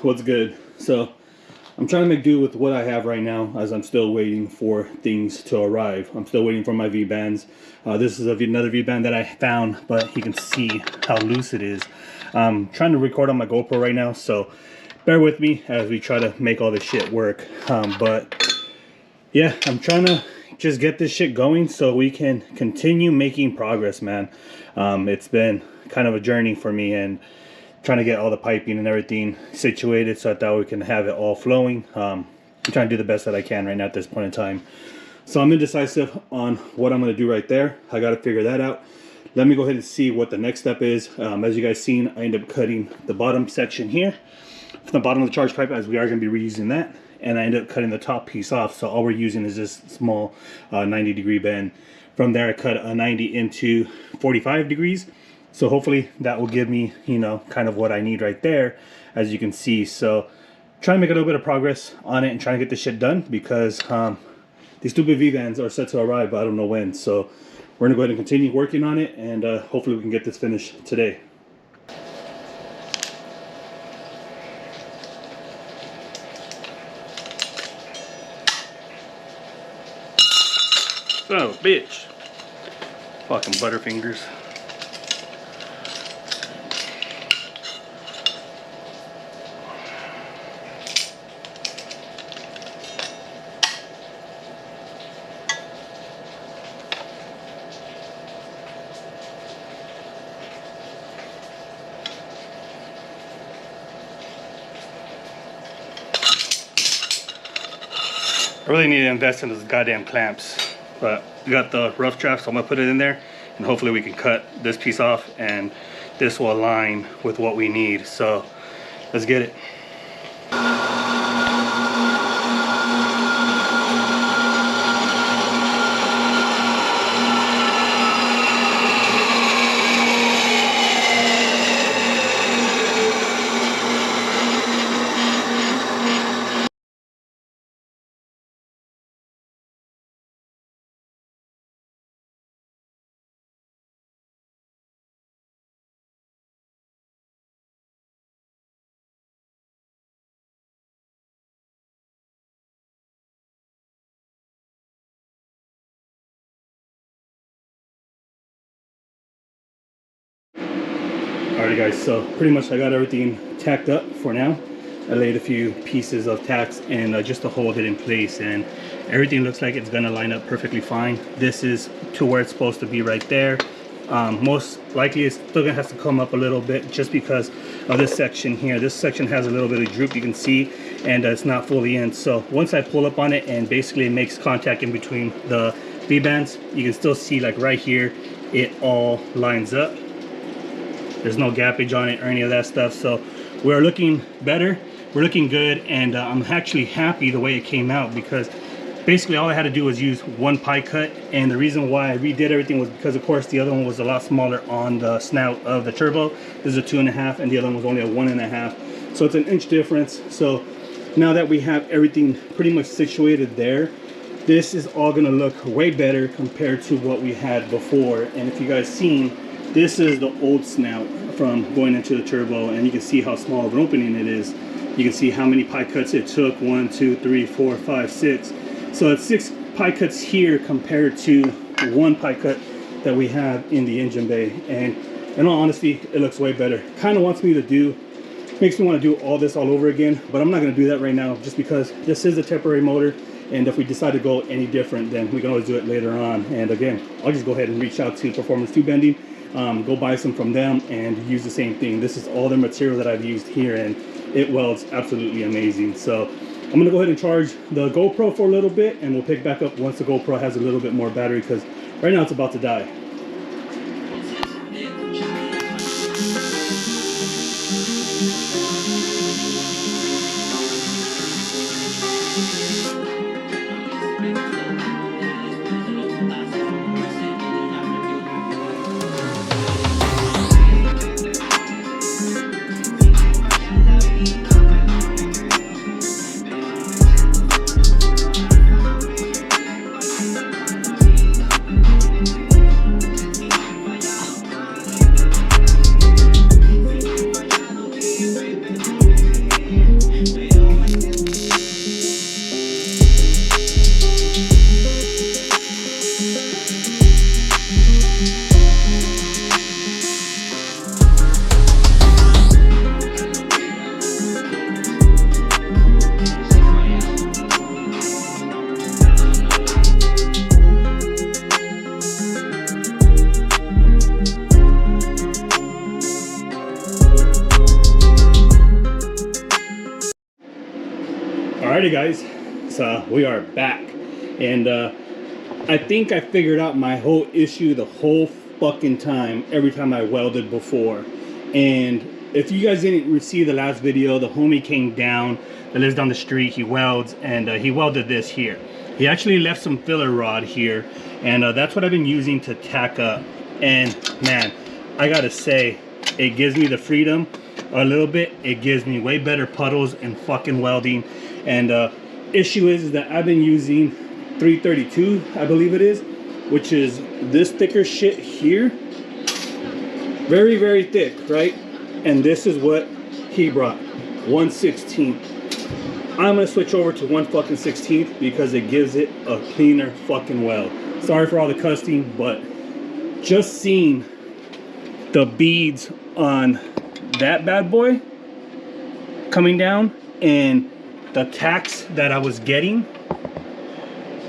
what's good? So I'm trying to make do with what I have right now, as I'm still waiting for things to arrive. I'm still waiting for my V-bands. This is another V-band that I found, but you can see how loose it is. I'm trying to record on my GoPro right now, so bear with me as we try to make all this shit work. But yeah, I'm trying to just get this shit going so we can continue making progress, man. It's been kind of a journey for me, and trying to get all the piping and everything situated so that we can have it all flowing. I'm trying to do the best that I can right now at this point in time. So I'm indecisive on what I'm going to do right there. I got to figure that out. Let me go ahead and see what the next step is. As you guys seen, I ended up cutting the bottom section here from the bottom of the charge pipe, as we are going to be reusing that. And I ended up cutting the top piece off, so all we're using is this small 90-degree bend. From there I cut a 90 into 45 degrees. So hopefully that will give me, you know, kind of what I need right there, as you can see. So trying to make a little bit of progress on it and trying to get this shit done, because these stupid V-bands are set to arrive, but I don't know when. So we're gonna go ahead and continue working on it, and hopefully we can get this finished today. Oh, bitch. Fucking butterfingers. I really need to invest in those goddamn clamps, but we got the rough draft, so I'm gonna put it in there, and hopefully we can cut this piece off and this will align with what we need. So let's get it. Alright guys, so pretty much I got everything tacked up for now. I laid a few pieces of tacks and just to hold it in place, and everything looks like it's gonna line up perfectly fine. This is to where it's supposed to be right there. Most likely it's still gonna have to come up a little bit just because of this section here. This section has a little bit of droop, you can see, and it's not fully in. So once I pull up on it and basically it makes contact in between the V-bands, you can still see, like right here, it all lines up. There's no gappage on it or any of that stuff. So we're looking better, we're looking good, and I'm actually happy the way it came out, because basically all I had to do was use one pie cut. And the reason why I redid everything was because, of course, the other one was a lot smaller on the snout of the turbo. This is a 2.5 and the other one was only a 1.5, so it's an inch difference. So now that we have everything pretty much situated there, this is all gonna look way better compared to what we had before. And if you guys seen, this is the old snout from going into the turbo, and you can see how small of an opening it is. You can see how many pie cuts it took. 1, 2, 3, 4, 5, 6. So it's 6 pie cuts here compared to 1 pie cut that we have in the engine bay. And in all honesty, it looks way better. Kind of makes me want to do all this all over again, but I'm not going to do that right now, just because this is a temporary motor. And if we decide to go any different, then we can always do it later on. And again, I'll just go ahead and reach out to Performance Tube Bending. Go buy some from them and use the same thing. This is all the material that I've used here, and it welds absolutely amazing. So I'm gonna go ahead and charge the GoPro for a little bit, and we'll pick back up once the GoPro has a little bit more battery, because right now it's about to die. Alrighty guys, so we are back, and I think I figured out my whole issue the whole fucking time, every time I welded before. And if you guys didn't see the last video, the homie came down that lives down the street, he welds, and he welded this here. He actually left some filler rod here, and that's what I've been using to tack up. And man, I gotta say, it gives me the freedom a little bit. It gives me way better puddles and fucking welding. And issue is that I've been using 332, I believe it is, which is this thicker shit here. Very, very thick, right? And this is what he brought, 1/16. I'm gonna switch over to 1/16 because it gives it a cleaner fucking weld. Sorry for all the cussing, but just seeing the beads on that bad boy coming down and the tacks that I was getting,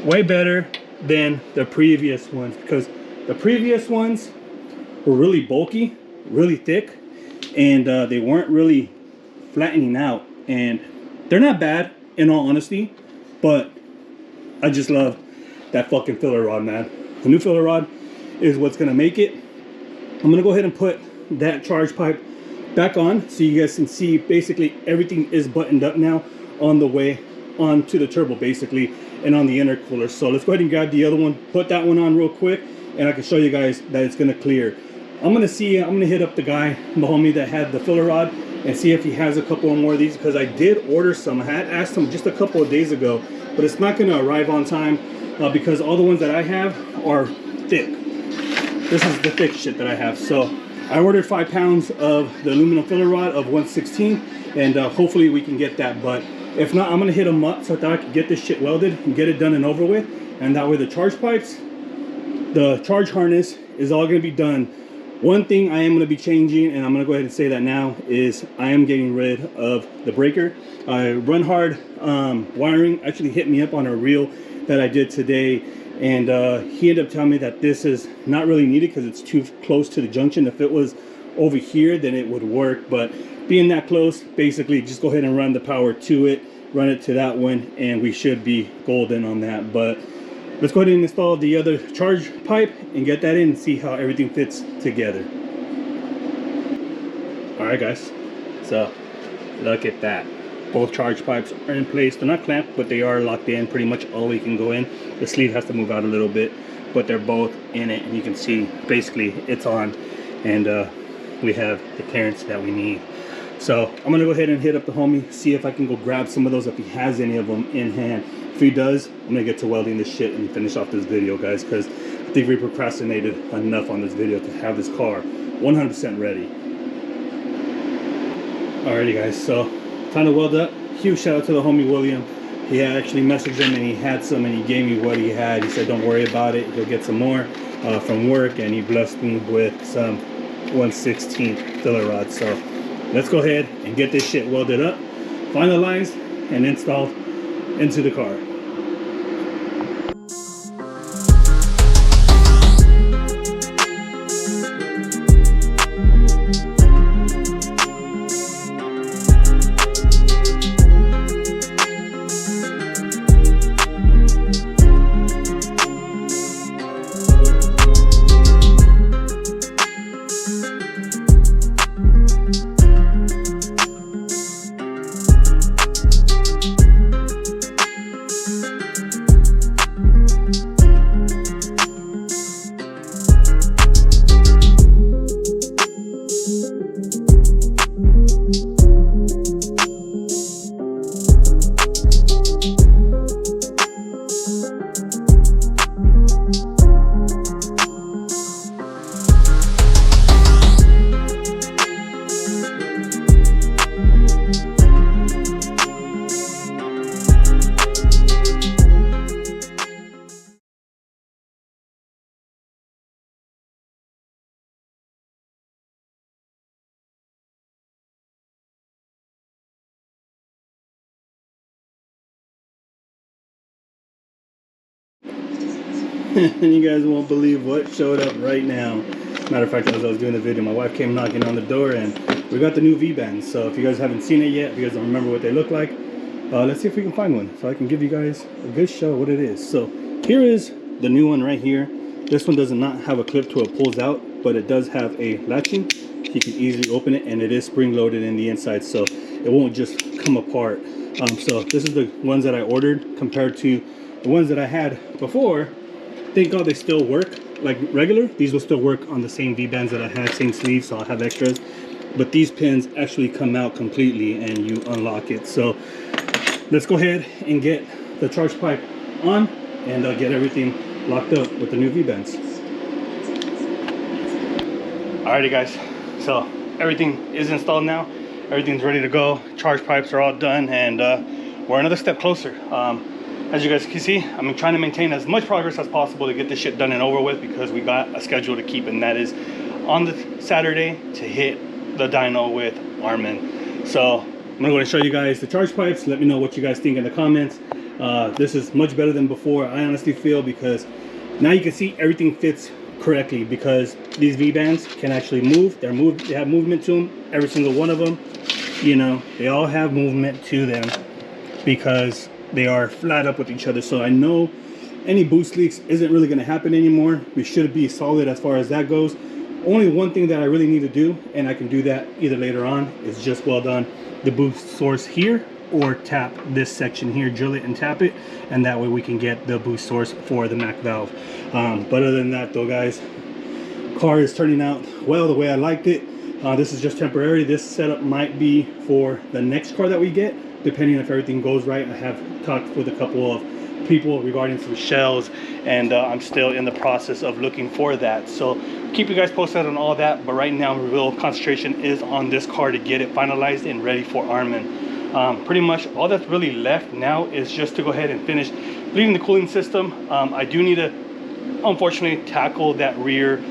way better than the previous ones, because the previous ones were really bulky, really thick, and they weren't really flattening out. And they're not bad in all honesty, but I just love that fucking filler rod, man. The new filler rod is what's gonna make it. I'm gonna go ahead and put that charge pipe back on so you guys can see basically everything is buttoned up now on the way onto the turbo basically, and on the intercooler. So let's go ahead and grab the other one, put that one on real quick, and I can show you guys that it's gonna clear. I'm gonna hit up the guy, the homie that had the filler rod, and see if he has a couple more of these, because I did order some. I had asked him just a couple of days ago, but it's not gonna arrive on time because all the ones that I have are thick. This is the thick shit that I have. So I ordered 5 pounds of the aluminum filler rod of 1/16, and hopefully we can get that. But if not, I'm gonna hit them up so that I can get this shit welded and get it done and over with. And that way the charge pipes, the charge harness is all gonna be done. One thing I am gonna be changing, and I'm gonna go ahead and say that now, is I am getting rid of the breaker. Run Hard Wiring actually hit me up on a reel that I did today, and he ended up telling me that this is not really needed because it's too close to the junction. If it was over here, then it would work, but being that close, basically just go ahead and run the power to it, run it to that one, and we should be golden on that. But let's go ahead and install the other charge pipe and get that in and see how everything fits together. All right guys, so look at that. Both charge pipes are in place. They're not clamped, but they are locked in pretty much all we can go in. The sleeve has to move out a little bit, but they're both in it, and you can see basically it's on, and we have the clearance that we need. So I'm gonna go ahead and hit up the homie, see if I can go grab some of those if he has any of them in hand. If he does, I'm gonna get to welding this shit and finish off this video, guys, because I think we procrastinated enough on this video to have this car 100% ready. Alrighty guys, so time to weld up. Huge shout out to the homie William. He actually messaged him and he had some, and he gave me what he had. He said don't worry about it, he'll get some more from work, and he blessed me with some 1/16 filler rods. So let's go ahead and get this shit welded up, finalized, and installed into the car. And you guys won't believe what showed up right now. Matter of fact, as I was doing the video, my wife came knocking on the door, and we got the new V-bands. So if you guys haven't seen it yet, if you guys don't remember what they look like, let's see if we can find one so I can give you guys a good show of what it is. So here is the new one right here. This one does not have a clip to it pulls out, but it does have a latching. You can easily open it, and it is spring loaded in the inside, so it won't just come apart. So this is the ones that I ordered compared to the ones that I had before. Thank God they still work like regular. These will still work on the same V-bands that I had, same sleeves, so I'll have extras. But these pins actually come out completely and you unlock it. So let's go ahead and get the charge pipe on and get everything locked up with the new V-bands. Alrighty guys, so everything is installed now. Everything's ready to go. Charge pipes are all done, and we're another step closer. As you guys can see, I'm trying to maintain as much progress as possible to get this shit done and over with, because we got a schedule to keep, and that is on the Saturday to hit the dyno with Armin. So I'm gonna go and show you guys the charge pipes. Let me know what you guys think in the comments. This is much better than before, I honestly feel, because now you can see everything fits correctly, because these V-bands can actually move. They have movement to them, every single one of them. You know, they all have movement to them because they are flat up with each other. So I know any boost leaks isn't really going to happen anymore. We should be solid as far as that goes. Only one thing that I really need to do, and I can do that either later on, is just weld on the boost source here, or tap this section here, drill it and tap it, and that way we can get the boost source for the Mac valve. But other than that though guys, car is turning out well the way I liked it. This is just temporary. This setup might be for the next car that we get, depending if everything goes right. I have talked with a couple of people regarding some shells, and I'm still in the process of looking for that. So keep you guys posted on all that, but right now real concentration is on this car to get it finalized and ready for Armin. Pretty much all that's really left now is just to go ahead and finish bleeding the cooling system. I do need to unfortunately tackle that rear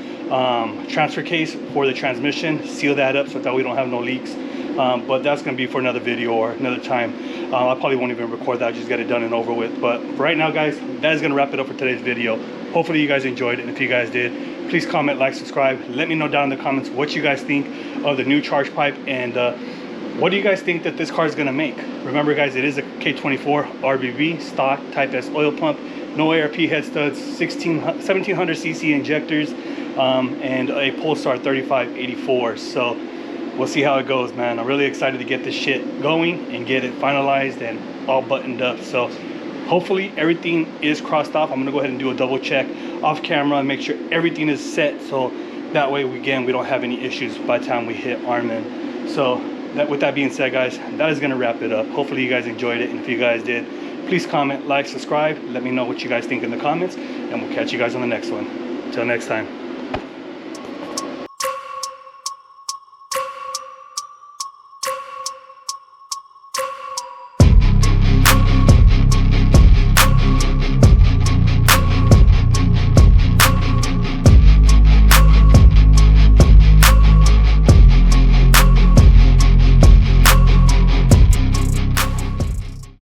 transfer case for the transmission, seal that up so that we don't have no leaks. But that's going to be for another video or another time. I probably won't even record that. I'll just get it done and over with. But for right now guys, that is going to wrap it up for today's video. Hopefully you guys enjoyed it, and if you guys did, please comment, like, subscribe. Let me know down in the comments what you guys think of the new charge pipe, and what do you guys think that this car is going to make. Remember guys, it is a K24 RBB stock Type S oil pump, no ARP head studs, 1700 cc injectors, and a Pulsar 3584. So we'll see how it goes, man. I'm really excited to get this shit going and get it finalized and all buttoned up. So hopefully everything is crossed off. I'm gonna go ahead and do a double check off camera and make sure everything is set, so that way we don't have any issues by the time we hit Armin. So with that being said guys, that is gonna wrap it up. Hopefully you guys enjoyed it, and if you guys did, please comment, like, subscribe. Let me know what you guys think in the comments, and we'll catch you guys on the next one. Till next time.